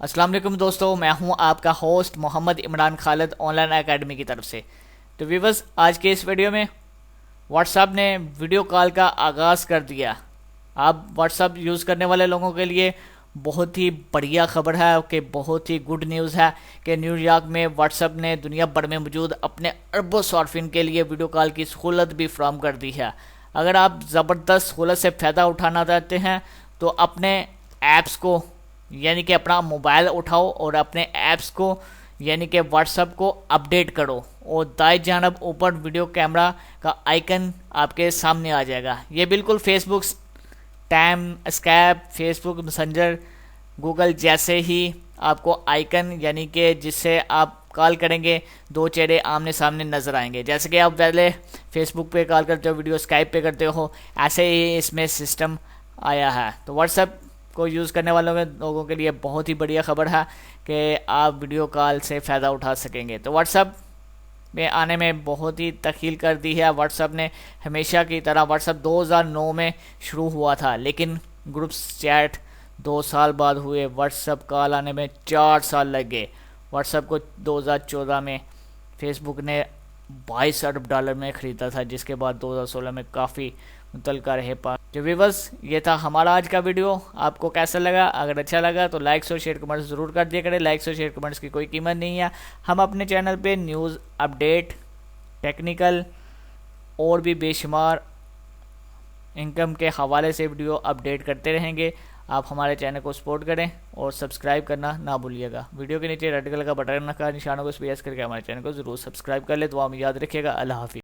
السلام علیکم دوستو، میں ہوں آپ کا host Muhammad Imran Khalid on line academy کی طرف سے۔ تو ویورز، آج کے اس ویڈیو میں واٹس ایپ نے ویڈیو کال کا آغاز کر دیا۔ آپ واٹس ایپ یوز کرنے والے لوگوں کے لیے بہت ہی بڑھیا خبر ہے کہ بہت ہی گڈ نیوز ہے کہ نیو یارک میں واٹس ایپ نے دنیا بھر میں موجود اپنے اربوں صارفین کے لیے ویڈیو کال کی سہولت بھی فراہم کر دی ہے۔ اگر آپ زبردست سہولت سے فائدہ اٹھانا چاہتے ہیں تو اپنے ایپس کو یعنی کہ اپنا موبائل اٹھاؤ اور اپنے ایپس کو یعنی کہ واٹس ایپ کو اپڈیٹ کرو، اور دائیں جانب اوپر ویڈیو کیمرہ کا آئیکن آپ کے سامنے آ جائے گا۔ یہ بالکل فیس بک، ٹائم، اسکیپ، فیس بک میسنجر، گوگل جیسے ہی آپ کو آئیکن یعنی کہ جس سے آپ کال کریں گے دو چہرے آمنے سامنے نظر آئیں گے۔ جیسے کہ آپ پہلے فیس بک پہ کال کرتے ہو، ویڈیو اسکائپ پہ کرتے ہو، ایسے ہی اس میں سسٹم آیا ہے۔ تو واٹس ایپ کو یوز کرنے والوں لوگوں کے لیے بہت ہی بڑھیا خبر ہے کہ آپ ویڈیو کال سے فائدہ اٹھا سکیں گے۔ تو واٹس ایپ میں آنے میں بہت ہی تخیل کر دی ہے۔ واٹس ایپ نے ہمیشہ کی طرح واٹس ایپ 2009 میں شروع ہوا تھا، لیکن گروپس چیٹ 2 سال بعد ہوئے۔ واٹس ایپ کال آنے میں 4 سال لگ گئے۔ واٹس ایپ کو 2014 میں فیس بک نے $22 ارب میں خریدا تھا، جس کے بعد 2016 میں کافی متعلقہ رہے پا۔ جو ویورز، یہ تھا ہمارا آج کا ویڈیو۔ آپ کو کیسا لگا؟ اگر اچھا لگا تو لائکس اور شیئر کمنٹس ضرور کر دیا کریں۔ لائکس اور شیئر کمنٹس کی کوئی قیمت نہیں ہے۔ ہم اپنے چینل پہ نیوز، اپڈیٹ، ٹیکنیکل اور بھی بے شمار انکم کے حوالے سے ویڈیو اپڈیٹ کرتے رہیں گے۔ آپ ہمارے چینل کو سپورٹ کریں اور سبسکرائب کرنا نہ بھولیے گا۔ ویڈیو کے نیچے ریڈ کلر کا بٹن رکھا ہے، نشانوں کو پریس کر کے ہمارے چینل کو ضرور سبسکرائب کر لیں۔ دعا میں یاد رکھیے گا۔ اللہ حافظ۔